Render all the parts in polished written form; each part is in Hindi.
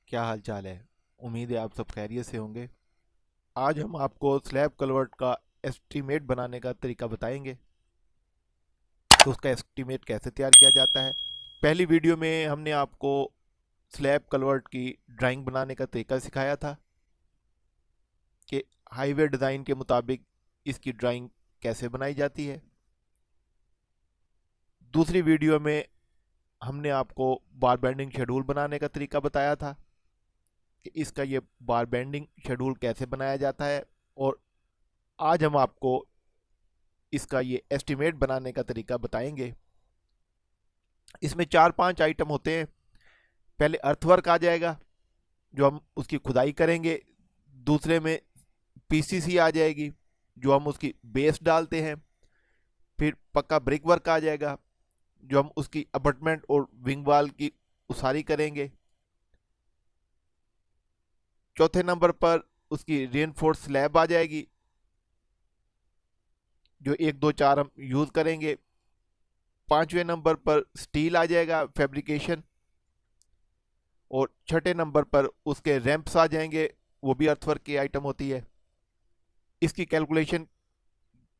क्या हाल चाल है। उम्मीद है आप सब खैरियत से होंगे। आज हम आपको स्लैब कलवर्ट का एस्टीमेट बनाने का तरीका बताएंगे कि उसका एस्टीमेट कैसे तैयार किया जाता है। पहली वीडियो में हमने आपको स्लैब कलवर्ट की ड्राइंग बनाने का तरीका सिखाया था कि हाईवे डिज़ाइन के मुताबिक इसकी ड्राइंग कैसे बनाई जाती है। दूसरी वीडियो में हमने आपको बार बेंडिंग शेड्यूल बनाने का तरीका बताया था कि इसका ये बार बेंडिंग शेड्यूल कैसे बनाया जाता है। और आज हम आपको इसका ये एस्टीमेट बनाने का तरीका बताएंगे। इसमें 4-5 आइटम होते हैं। पहले अर्थवर्क आ जाएगा जो हम उसकी खुदाई करेंगे। दूसरे में पीसीसी आ जाएगी जो हम उसकी बेस डालते हैं। फिर पक्का ब्रिक वर्क आ जाएगा जो हम उसकी अबटमेंट और विंग वाल की उसारी करेंगे। चौथे नंबर पर उसकी रेनफोर्स स्लैब आ जाएगी जो 1 2 4 हम यूज़ करेंगे। पांचवें नंबर पर स्टील आ जाएगा फैब्रिकेशन। और छठे नंबर पर उसके रैंप्स आ जाएंगे, वो भी अर्थवर्क की आइटम होती है। इसकी कैलकुलेशन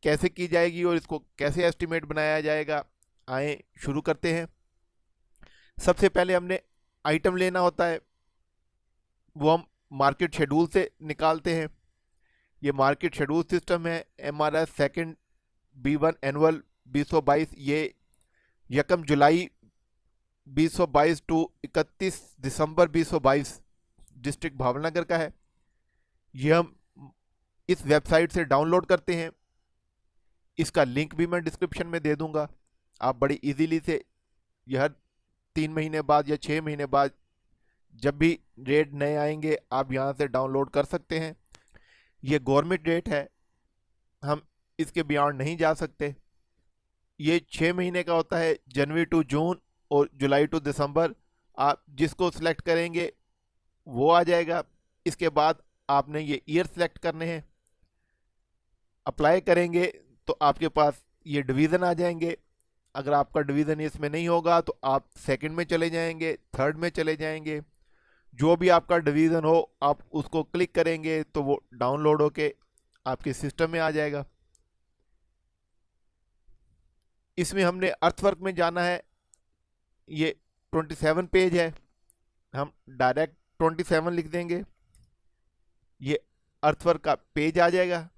कैसे की जाएगी और इसको कैसे एस्टिमेट बनाया जाएगा, आए शुरू करते हैं। सबसे पहले हमने आइटम लेना होता है, वो हम मार्केट शेड्यूल से निकालते हैं। ये मार्केट शेड्यूल सिस्टम है MRS सेकंड B1 एनुअल 2022। ये 1 जुलाई 2022 टू 31 दिसंबर 2022 डिस्ट्रिक्ट भावनगर का है। ये हम इस वेबसाइट से डाउनलोड करते हैं। इसका लिंक भी मैं डिस्क्रिप्शन में दे दूंगा। आप बड़ी इजीली से यह 3 महीने बाद या 6 महीने बाद जब भी रेट नए आएंगे आप यहाँ से डाउनलोड कर सकते हैं। ये गवर्नमेंट रेट है, हम इसके बियॉन्ड नहीं जा सकते। ये 6 महीने का होता है, जनवरी टू जून और जुलाई टू दिसंबर। आप जिसको सिलेक्ट करेंगे वो आ जाएगा। इसके बाद आपने ये ईयर सेलेक्ट करने हैं। अप्लाई करेंगे तो आपके पास ये डिवीज़न आ जाएंगे। अगर आपका डिवीज़न इसमें नहीं होगा तो आप सेकंड में चले जाएंगे, थर्ड में चले जाएंगे। जो भी आपका डिवीज़न हो आप उसको क्लिक करेंगे तो वो डाउनलोड होके आपके सिस्टम में आ जाएगा। इसमें हमने अर्थवर्क में जाना है। ये 27 पेज है, हम डायरेक्ट 27 लिख देंगे। ये अर्थवर्क का पेज आ जाएगा।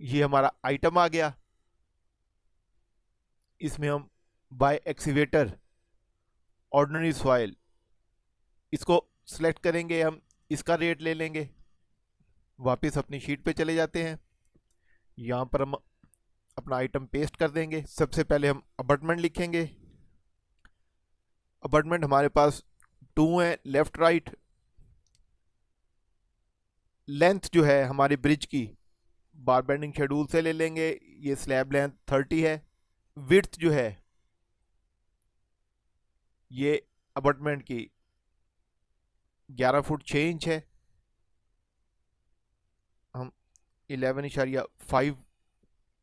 ये हमारा आइटम आ गया। इसमें हम बाय एक्सीवेटर ऑर्डिनरी सॉइल इसको सिलेक्ट करेंगे। हम इसका रेट ले लेंगे। वापस अपनी शीट पे चले जाते हैं। यहाँ पर हम अपना आइटम पेस्ट कर देंगे। सबसे पहले हम अबटमेंट लिखेंगे। अबटमेंट हमारे पास 2 है, लेफ्ट राइट। लेंथ जो है हमारी ब्रिज की बार बेंडिंग शेड्यूल से ले लेंगे। ये स्लैब लेंथ 30 है। विड्थ जो है ये अबटमेंट की 11 फुट 6 इंच है। हम 11.5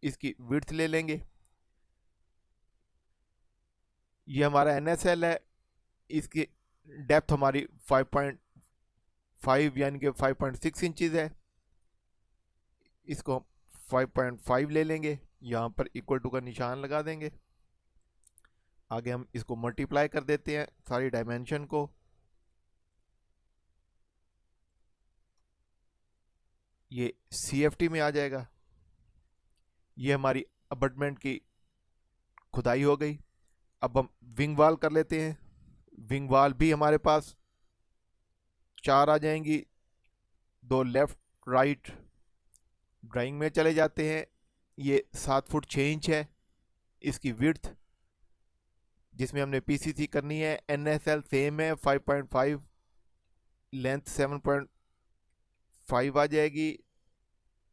इसकी विड्थ ले लेंगे। ये हमारा NSL है। इसकी डेप्थ हमारी 5.5 यानी कि 5.6 इंचज़ है। इसको हम 5.5 ले लेंगे। यहाँ पर इक्वल टू का निशान लगा देंगे। आगे हम इसको मल्टीप्लाई कर देते हैं सारी डायमेंशन को। ये CFT में आ जाएगा। ये हमारी अबटमेंट की खुदाई हो गई। अब हम विंग वाल कर लेते हैं। विंग वाल भी हमारे पास 4 आ जाएंगी, 2 लेफ्ट राइट। ड्राइंग में चले जाते हैं। ये 7 फुट 6 इंच है इसकी विड्थ, जिसमें हमने PCC करनी है। NSL सेम है 5.5। लेंथ 7.5 आ जाएगी।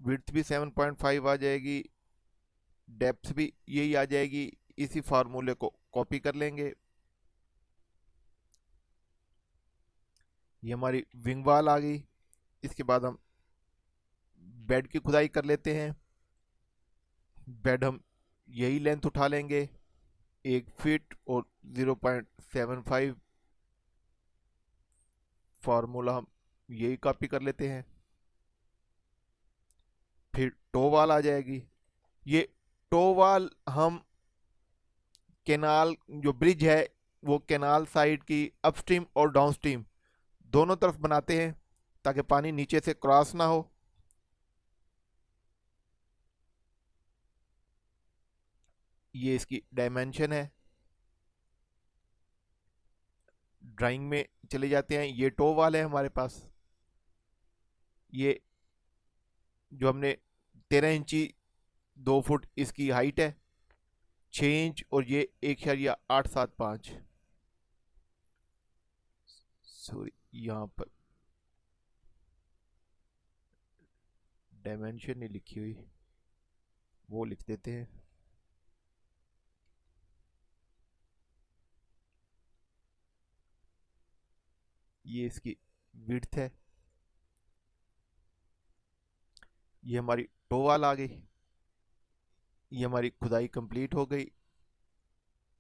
विड्थ भी 7.5 आ जाएगी। डेप्थ भी यही आ जाएगी। इसी फार्मूले को कॉपी कर लेंगे। ये हमारी विंग वाल आ गई। इसके बाद हम बेड की खुदाई कर लेते हैं। बेड हम यही लेंथ उठा लेंगे। 1 फीट और 0.75 फार्मूला हम यही कॉपी कर लेते हैं। फिर टो वाल आ जाएगी। ये टो वाल हम कैनाल जो ब्रिज है वो कैनाल साइड की अपस्ट्रीम और डाउनस्ट्रीम दोनों तरफ बनाते हैं ताकि पानी नीचे से क्रॉस ना हो। ये इसकी डायमेंशन है। ड्राइंग में चले जाते हैं। ये टो वाल है हमारे पास। ये जो हमने 13 इंची 2 फुट इसकी हाइट है, 6 इंच, और ये 1.875, सॉरी यहाँ पर डायमेंशन नहीं लिखी हुई, वो लिख देते हैं। ये इसकी विड्थ है। ये हमारी टो वाल आ गई। ये हमारी खुदाई कंप्लीट हो गई।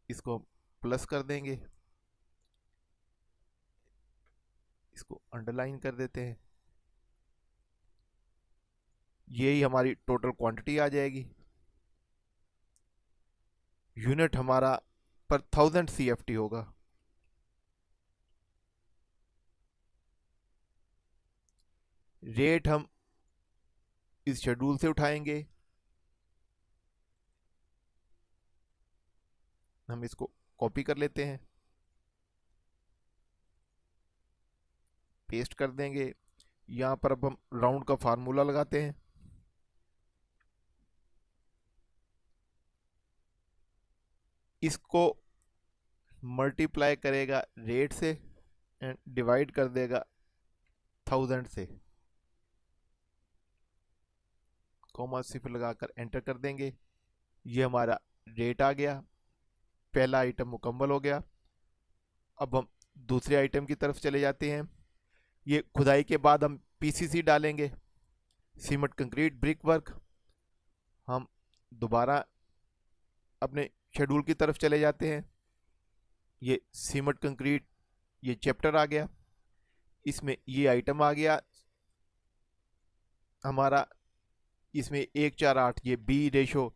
इसको हम प्लस कर देंगे, इसको अंडरलाइन कर देते हैं। यही हमारी टोटल क्वांटिटी आ जाएगी। यूनिट हमारा पर 1000 CFT होगा। रेट हम इस शेड्यूल से उठाएंगे। हम इसको कॉपी कर लेते हैं, पेस्ट कर देंगे। यहाँ पर अब हम राउंड का फार्मूला लगाते हैं। इसको मल्टीप्लाई करेगा रेट से एंड डिवाइड कर देगा 1000 से, कॉमा सिर्फ लगाकर एंटर कर देंगे। ये हमारा रेट आ गया। पहला आइटम मुकम्मल हो गया। अब हम दूसरे आइटम की तरफ चले जाते हैं। ये खुदाई के बाद हम PCC डालेंगे, सीमेंट कंक्रीट ब्रिक वर्क। हम दोबारा अपने शेड्यूल की तरफ चले जाते हैं। ये सीमेंट कंक्रीट ये चैप्टर आ गया। इसमें ये आइटम आ गया हमारा। इसमें 148 ये B रेशो,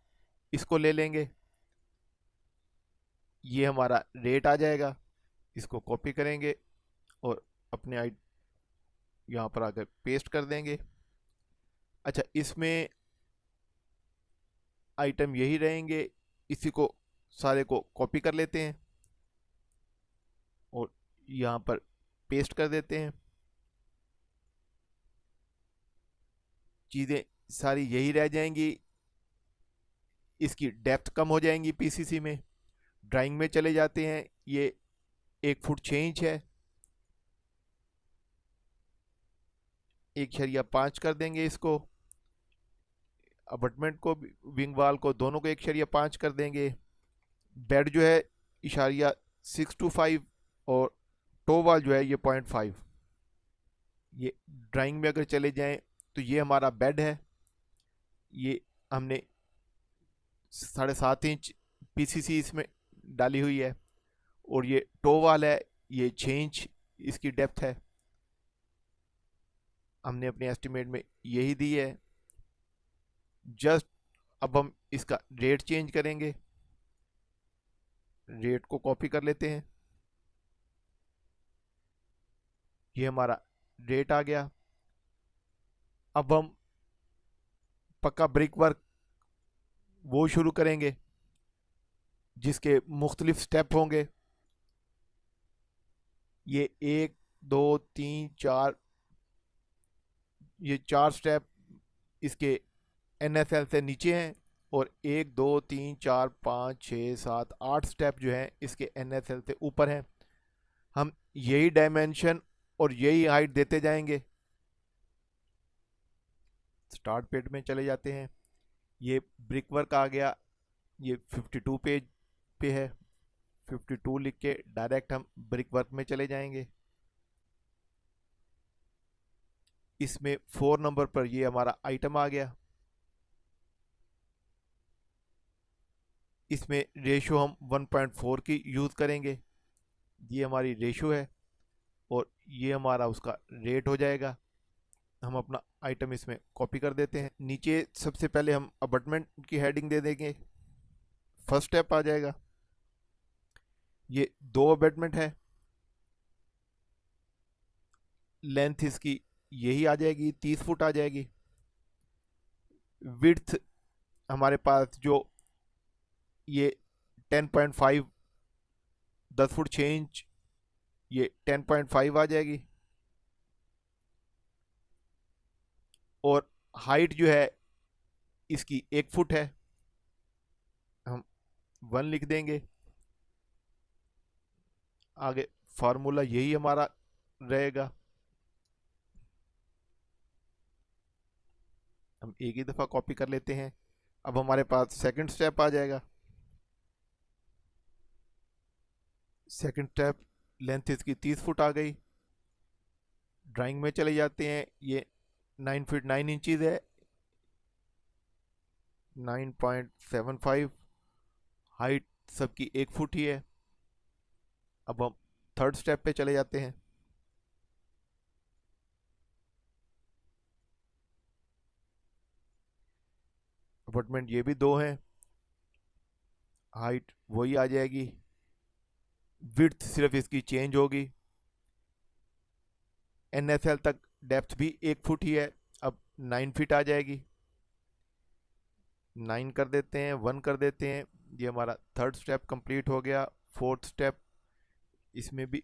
इसको ले लेंगे। ये हमारा रेट आ जाएगा। इसको कॉपी करेंगे और अपने यहाँ पर आकर पेस्ट कर देंगे। अच्छा, इसमें आइटम यही रहेंगे। इसी को सारे को कॉपी कर लेते हैं और यहाँ पर पेस्ट कर देते हैं। चीज़ें सारी यही रह जाएंगी। इसकी डेप्थ कम हो जाएंगी PCC में। ड्राइंग में चले जाते हैं। ये 1 फुट 6 इंच है, 1.5 कर देंगे इसको। अबटमेंट को, विंग वाल को, दोनों को 1.5 कर देंगे। बेड जो है 625 और टो वाल जो है ये 0.5। ये ड्राइंग में अगर चले जाएं तो ये हमारा बेड है। ये हमने 7.5 इंच PCC इसमें डाली हुई है। और ये टो वाल है, ये 6 इंच इसकी डेप्थ है। हमने अपने एस्टिमेट में यही दी है। जस्ट अब हम इसका रेट चेंज करेंगे। रेट को कॉपी कर लेते हैं। ये हमारा रेट आ गया। अब हम पक्का ब्रिक वर्क वो शुरू करेंगे जिसके मुख्तलिफ स्टेप होंगे। ये 1 2 3 4, ये 4 स्टेप इसके NSL से नीचे हैं। और 1 2 3 4 5 6 7 8 स्टेप जो हैं इसके NSL से ऊपर हैं। हम यही डायमेंशन और यही हाइट देते जाएंगे। स्टार्ट पेज में चले जाते हैं। ये ब्रिक वर्क आ गया। ये 52 पेज पे है। 52 लिख के डायरेक्ट हम ब्रिक वर्क में चले जाएंगे। इसमें 4 नंबर पर ये हमारा आइटम आ गया। इसमें रेशो हम 1.4 की यूज़ करेंगे। ये हमारी रेशो है और ये हमारा उसका रेट हो जाएगा। हम अपना आइटम इसमें कॉपी कर देते हैं। नीचे सबसे पहले हम अबटमेंट की हेडिंग दे देंगे। फर्स्ट स्टेप आ जाएगा। ये 2 अबटमेंट है, लेंथ इसकी यही आ जाएगी, 30 फुट आ जाएगी। विड्थ हमारे पास जो ये 10.5, 10 फुट 6 इंच, ये 10.5 आ जाएगी। और हाइट जो है इसकी 1 फुट है, हम 1 लिख देंगे। आगे फार्मूला यही हमारा रहेगा। हम एक ही दफ़ा कॉपी कर लेते हैं। अब हमारे पास सेकंड स्टेप आ जाएगा। सेकंड स्टेप, लेंथ इसकी 30 फुट आ गई। ड्राइंग में चले जाते हैं। ये 9 फीट 9 इंचज़ है, 9.75। हाइट सबकी 1 फुट ही है। अब हम थर्ड स्टेप पे चले जाते हैं। अपार्टमेंट ये भी 2 हैं, हाइट वही आ जाएगी। विड्थ सिर्फ इसकी चेंज होगी। NSL तक डेप्थ भी 1 फुट ही है, अब 9 फीट आ जाएगी। 9 कर देते हैं, 1 कर देते हैं। ये हमारा थर्ड स्टेप कंप्लीट हो गया। फोर्थ स्टेप, इसमें भी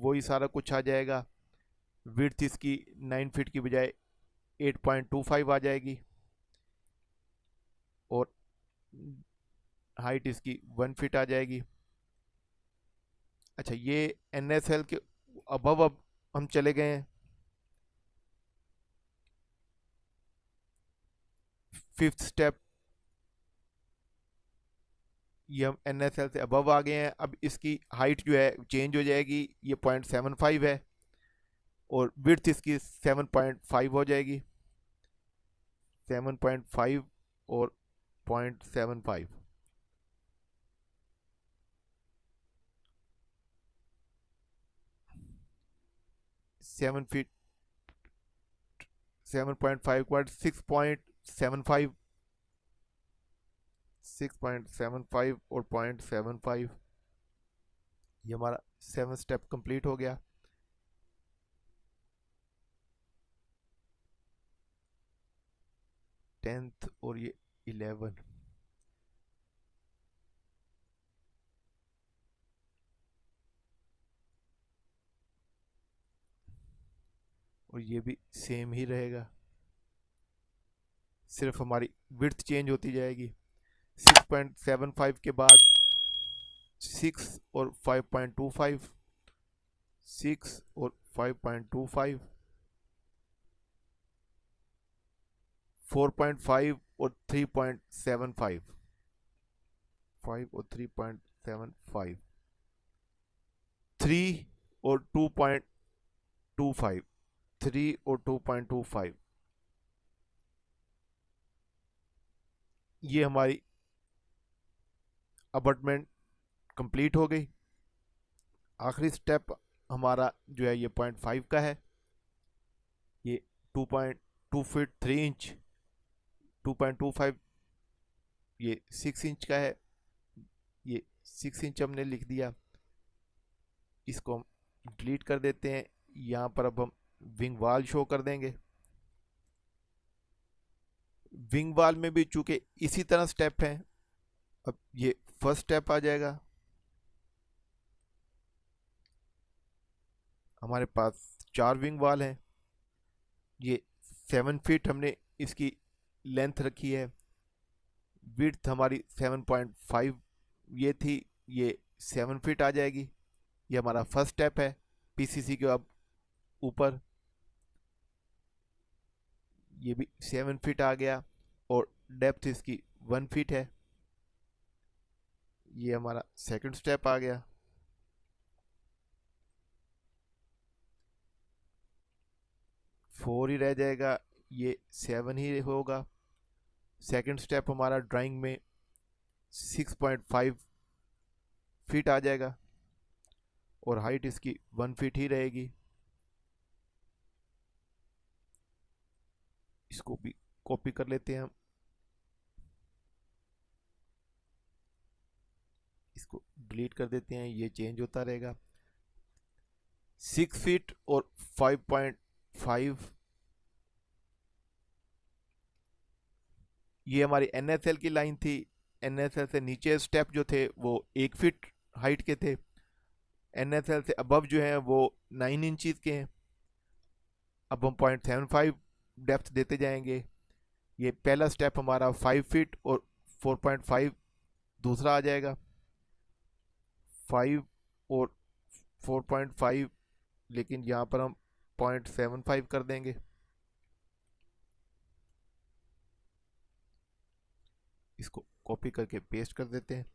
वही सारा कुछ आ जाएगा। विड्थ इसकी 9 फीट की बजाय 8.25 आ जाएगी और हाइट इसकी 1 फीट आ जाएगी। अच्छा, ये NSL के अबव अब हम चले गए हैं। फिफ्थ स्टेप, ये हम NSL से अबव आ गए हैं। अब इसकी हाइट जो है चेंज हो जाएगी। ये 0.75 है और विड्थ इसकी 7.5 हो जाएगी। 7.5 और 0.75, 7 फीट 7.5 क्वाड 6.75, 6.75 और 0.75। ये हमारा 7 स्टेप कंप्लीट हो गया। 10th और ये 11। और ये भी सेम ही रहेगा, सिर्फ हमारी विड्थ चेंज होती जाएगी। 6.75 के बाद 6 और 5.25, 6 और 5.25, 4.5 और 3.75, 5 और 3.75, 3 और 2.25, 3 और 2.25। ये हमारी अबटमेंट कंप्लीट हो गई। आखिरी स्टेप हमारा जो है ये 0.5 का है। ये 2.2 फीट 3 इंच, 2.25 ये 6 इंच का है। ये 6 इंच हमने लिख दिया। इसको हम डिलीट कर देते हैं। यहाँ पर अब हम विंग वाल शो कर देंगे। विंग वाल में भी चूंकि इसी तरह स्टेप हैं, अब ये फर्स्ट स्टेप आ जाएगा। हमारे पास 4 विंग वाल हैं। ये 7 फीट हमने इसकी लेंथ रखी है। विड्थ हमारी 7.5 ये थी, ये 7 फीट आ जाएगी। ये हमारा फर्स्ट स्टेप है PCC के अब ऊपर। ये भी 7 फीट आ गया और डेप्थ इसकी 1 फीट है। ये हमारा सेकंड स्टेप आ गया। फोर ही रह जाएगा, ये 7 ही होगा। सेकंड स्टेप हमारा ड्राइंग में 6.5 फीट आ जाएगा और हाइट इसकी 1 फीट ही रहेगी। इसको भी कॉपी कर लेते हैं हम, इसको डिलीट कर देते हैं, ये चेंज होता रहेगा। 6 फीट और 5.5, ये हमारी NSL की लाइन थी। NSL से नीचे स्टेप जो थे वो 1 फीट हाइट के थे, NSL से अबव जो है वो 9 इंचज के हैं। अब हम 0.75 डेप्थ देते जाएंगे। ये पहला स्टेप हमारा 5 फीट और 4.5 दूसरा आ जाएगा। 5 और 4.5, लेकिन यहाँ पर हम 0.75 कर देंगे। इसको कॉपी करके पेस्ट कर देते हैं।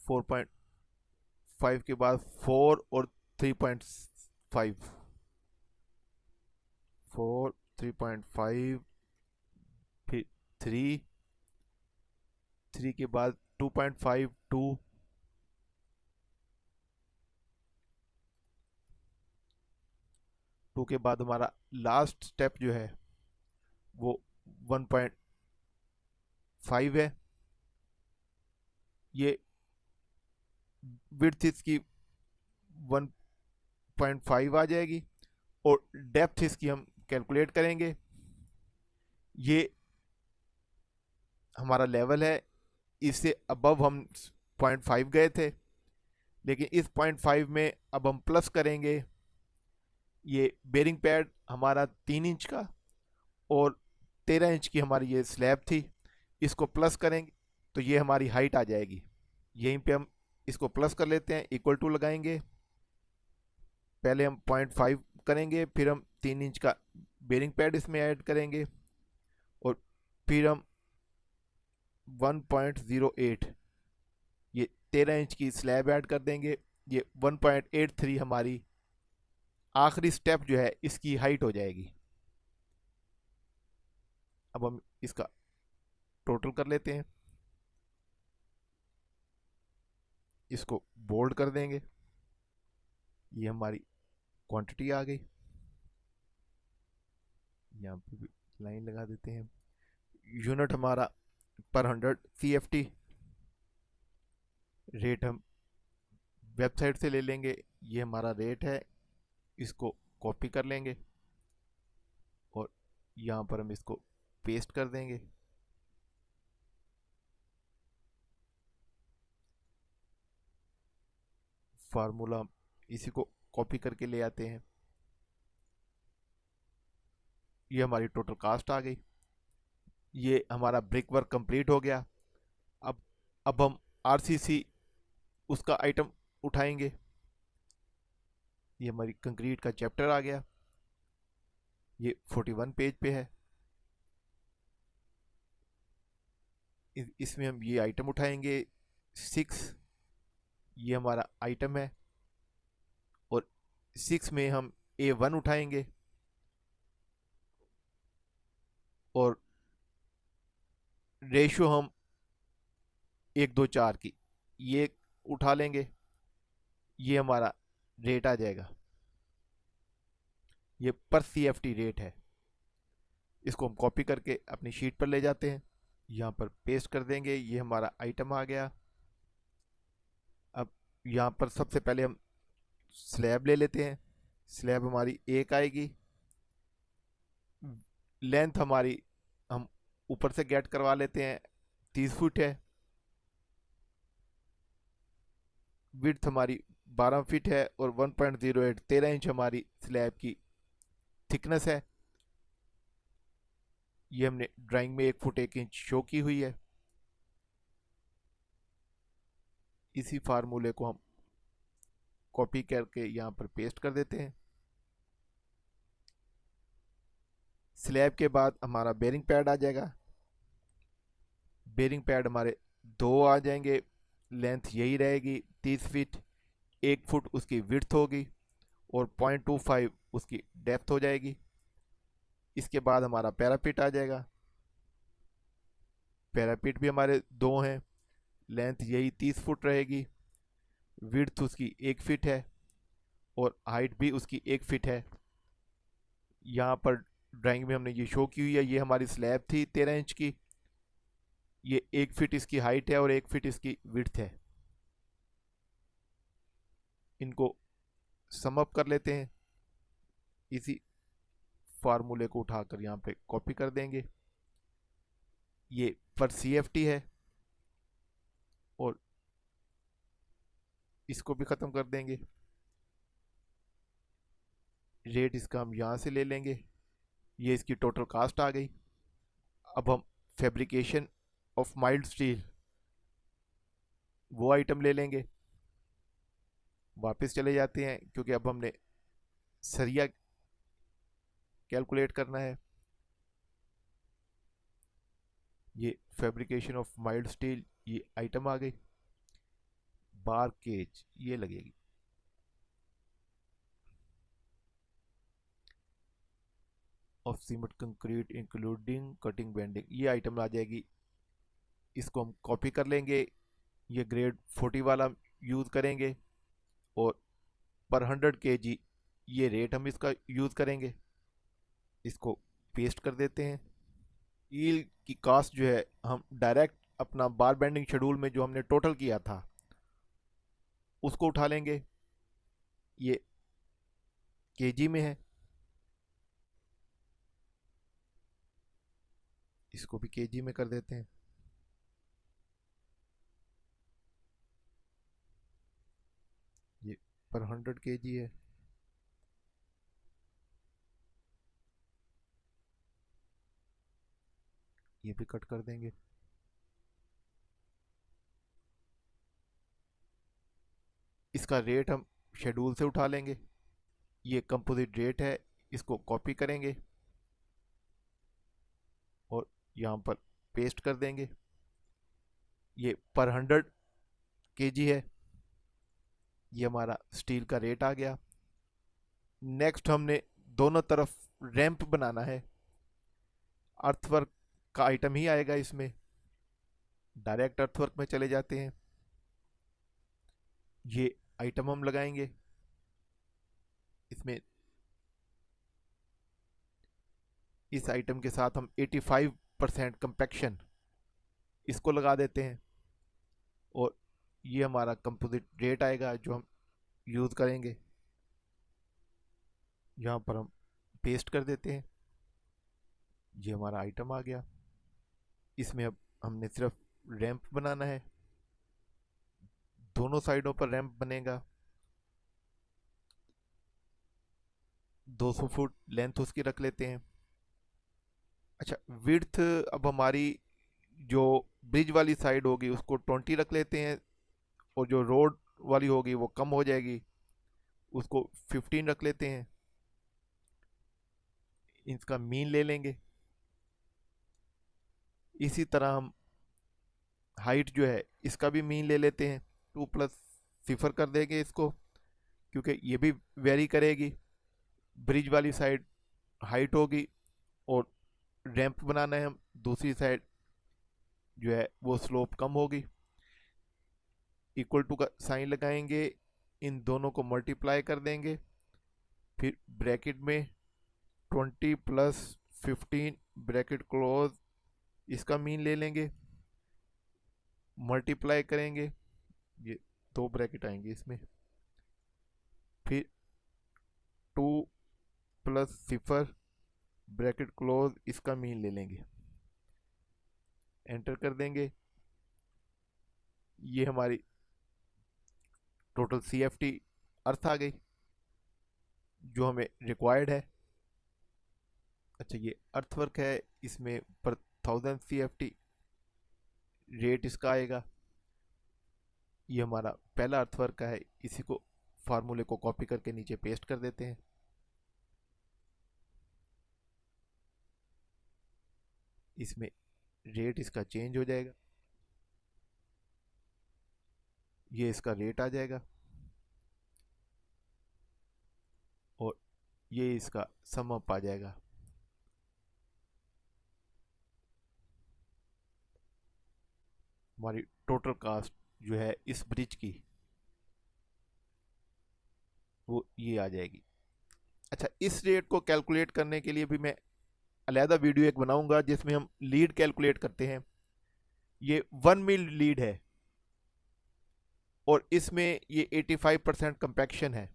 4.5 के बाद 4 और 3.5, 4, 3.5, फिर 3 के बाद 2.5, 2, के बाद हमारा लास्ट स्टेप जो है वो 1.5 है। ये विड्थ इसकी 1.5 आ जाएगी और डेप्थ इसकी हम कैलकुलेट करेंगे। ये हमारा लेवल है, इससे अबव हम 0.5 गए थे, लेकिन इस 0.5 में अब हम प्लस करेंगे। ये बेरिंग पैड हमारा 3 इंच का और 13 इंच की हमारी ये स्लैब थी, इसको प्लस करेंगे तो ये हमारी हाइट आ जाएगी। यहीं पे हम इसको प्लस कर लेते हैं, इक्वल टू लगाएंगे। पहले हम 0.5 करेंगे, फिर हम 3 इंच का बेरिंग पैड इसमें ऐड करेंगे और फिर हम 1.08 ये 13 इंच की स्लैब ऐड कर देंगे। ये 1.83 हमारी आखिरी स्टेप जो है इसकी हाइट हो जाएगी। अब हम इसका टोटल कर लेते हैं, इसको बोल्ड कर देंगे। ये हमारी क्वांटिटी आ गई, यहाँ पे भी लाइन लगा देते हैं। यूनिट हमारा पर 100 CFT, रेट हम वेबसाइट से ले लेंगे। ये हमारा रेट है, इसको कॉपी कर लेंगे और यहाँ पर हम इसको पेस्ट कर देंगे। फार्मूला इसी को कॉपी करके ले आते हैं। ये हमारी टोटल कास्ट आ गई। ये हमारा ब्रिक वर्क कंप्लीट हो गया। अब अब हम RCC उसका आइटम उठाएंगे। ये हमारी कंक्रीट का चैप्टर आ गया, ये 41 पेज पे है। इसमें हम ये आइटम उठाएंगे 6, ये हमारा आइटम है और 6 में हम A1 उठाएंगे और रेशो हम 1, 2, 4 की ये उठा लेंगे। ये हमारा रेट आ जाएगा, ये पर CFT रेट है। इसको हम कॉपी करके अपनी शीट पर ले जाते हैं, यहाँ पर पेस्ट कर देंगे। ये हमारा आइटम आ गया। अब यहाँ पर सबसे पहले हम स्लैब ले लेते हैं। स्लैब हमारी 1 आएगी। लेंथ हमारी हम ऊपर से गेट करवा लेते हैं, 30 फुट है। विड्थ हमारी 12 फीट है और 1.08 13 इंच हमारी स्लैब की थिकनेस है। ये हमने ड्राइंग में 1 फुट 1 इंच शो की हुई है। इसी फार्मूले को हम कॉपी करके यहाँ पर पेस्ट कर देते हैं। स्लैब के बाद हमारा बेरिंग पैड आ जाएगा। बेरिंग पैड हमारे 2 आ जाएंगे, लेंथ यही रहेगी 30 फीट, 1 फुट उसकी विड्थ होगी और 0.25 उसकी डेप्थ हो जाएगी। इसके बाद हमारा पैरापिट आ जाएगा। पैरापीट भी हमारे 2 हैं, लेंथ यही 30 फुट रहेगी, विड्थ उसकी 1 फीट है और हाइट भी उसकी 1 फीट है। यहाँ पर ड्राइंग में हमने ये शो की हुई है, ये हमारी स्लैब थी 13 इंच की, ये 1 फीट इसकी हाइट है और 1 फीट इसकी विड्थ है। इनको सम अप कर लेते हैं, इसी फार्मूले को उठाकर यहाँ पे कॉपी कर देंगे। ये पर CFT है और इसको भी ख़त्म कर देंगे। रेट इसका हम यहाँ से ले लेंगे, ये इसकी टोटल कास्ट आ गई। अब हम फैब्रिकेशन ऑफ माइल्ड स्टील वो आइटम ले लेंगे, वापस चले जाते हैं क्योंकि अब हमने सरिया कैलकुलेट करना है। ये फैब्रिकेशन ऑफ माइल्ड स्टील, ये आइटम आ गई। बार केज ये लगेगी, of cement concrete including cutting bending, ये आइटम आ जाएगी। इसको हम कॉपी कर लेंगे, ये ग्रेड 40 वाला यूज़ करेंगे और पर 100 kg ये रेट हम इसका यूज़ करेंगे। इसको पेस्ट कर देते हैं। ईल की कास्ट जो है हम डायरेक्ट अपना बार बेंडिंग शेड्यूल में जो हमने टोटल किया था उसको उठा लेंगे, ये केजी में है, इसको भी केजी में कर देते हैं। ये पर 100 kg है, ये भी कट कर देंगे। इसका रेट हम शेड्यूल से उठा लेंगे, ये कंपोजिट रेट है, इसको कॉपी करेंगे और यहाँ पर पेस्ट कर देंगे। ये पर 100 kg है, ये हमारा स्टील का रेट आ गया। नेक्स्ट हमने दोनों तरफ रैंप बनाना है, अर्थवर्क का आइटम ही आएगा इसमें, डायरेक्ट अर्थवर्क में चले जाते हैं। ये आइटम हम लगाएंगे, इसमें इस आइटम के साथ हम 85% कंपैक्शन इसको लगा देते हैं और ये हमारा कंपोजिट रेट आएगा जो हम यूज़ करेंगे। यहाँ पर हम पेस्ट कर देते हैं, ये हमारा आइटम आ गया। इसमें अब हमने सिर्फ रैंप बनाना है, दोनों साइडों पर रैंप बनेगा, 200 फुट लेंथ उसकी रख लेते हैं। अच्छा, विड्थ अब हमारी जो ब्रिज वाली साइड होगी उसको 20 रख लेते हैं और जो रोड वाली होगी वो कम हो जाएगी, उसको 15 रख लेते हैं। इसका मीन ले लेंगे। इसी तरह हम हाइट जो है इसका भी मीन ले लेते हैं, 2 प्लस सिफर कर देंगे इसको क्योंकि ये भी वेरी करेगी। ब्रिज वाली साइड हाइट होगी और रैंप बनाना है हम, दूसरी साइड जो है वो स्लोप कम होगी। इक्वल टू का साइन लगाएंगे, इन दोनों को मल्टीप्लाई कर देंगे, फिर ब्रैकेट में 20 प्लस 15 ब्रैकेट क्लोज, इसका मीन ले लेंगे, मल्टीप्लाई करेंगे, ये 2 ब्रैकेट आएंगे इसमें, फिर 2 प्लस सिफर ब्रैकेट क्लोज, इसका मीन ले लेंगे, एंटर कर देंगे। ये हमारी टोटल CFT अर्थ आ गई जो हमें रिक्वायर्ड है। अच्छा, ये अर्थवर्क है, इसमें पर 1000 CFT रेट इसका आएगा। ये हमारा पहला अर्थवर्क का है, इसी को फार्मूले को कॉपी करके नीचे पेस्ट कर देते हैं। इसमें रेट इसका चेंज हो जाएगा, ये इसका रेट आ जाएगा और ये इसका सम अप आ जाएगा। हमारी टोटल कास्ट जो है इस ब्रिज की वो ये आ जाएगी। अच्छा, इस रेट को कैलकुलेट करने के लिए भी मैं अलहदा वीडियो एक बनाऊंगा जिसमें हम लीड कैलकुलेट करते हैं। ये 1 मील लीड है और इसमें ये 85% कंपैक्शन है।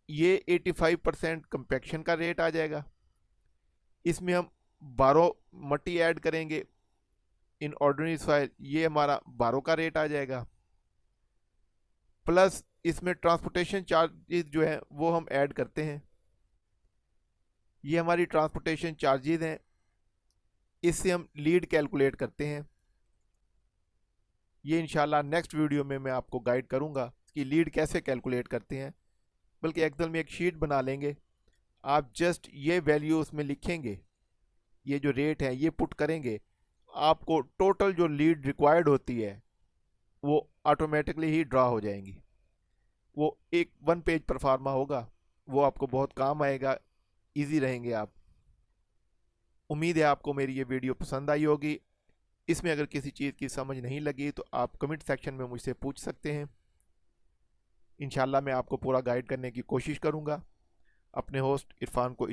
ये 85% कंपैक्शन का रेट आ जाएगा। इसमें हम 12 मट्टी ऐड करेंगे इन ऑर्डिनरी सॉइल, ये हमारा 12 का रेट आ जाएगा। प्लस इसमें ट्रांसपोर्टेशन चार्जेस जो है वो हम ऐड करते हैं, ये हमारी ट्रांसपोर्टेशन चार्जेस हैं। इससे हम लीड कैलकुलेट करते हैं। ये इंशाल्लाह नेक्स्ट वीडियो में मैं आपको गाइड करूंगा कि लीड कैसे कैलकुलेट करते हैं। बल्कि एक्सेल में एक शीट बना लेंगे, आप जस्ट ये वैल्यू उसमें लिखेंगे, ये जो रेट है ये पुट करेंगे, आपको टोटल जो लीड रिक्वायर्ड होती है वो ऑटोमेटिकली ही ड्रा हो जाएंगी। वो एक 1 पेज परफार्मा होगा, वो आपको बहुत काम आएगा, इजी रहेंगे आप। उम्मीद है आपको मेरी ये वीडियो पसंद आई होगी। इसमें अगर किसी चीज़ की समझ नहीं लगी तो आप कमेंट सेक्शन में मुझसे पूछ सकते हैं। इंशाल्लाह मैं आपको पूरा गाइड करने की कोशिश करूँगा। अपने होस्ट इरफान को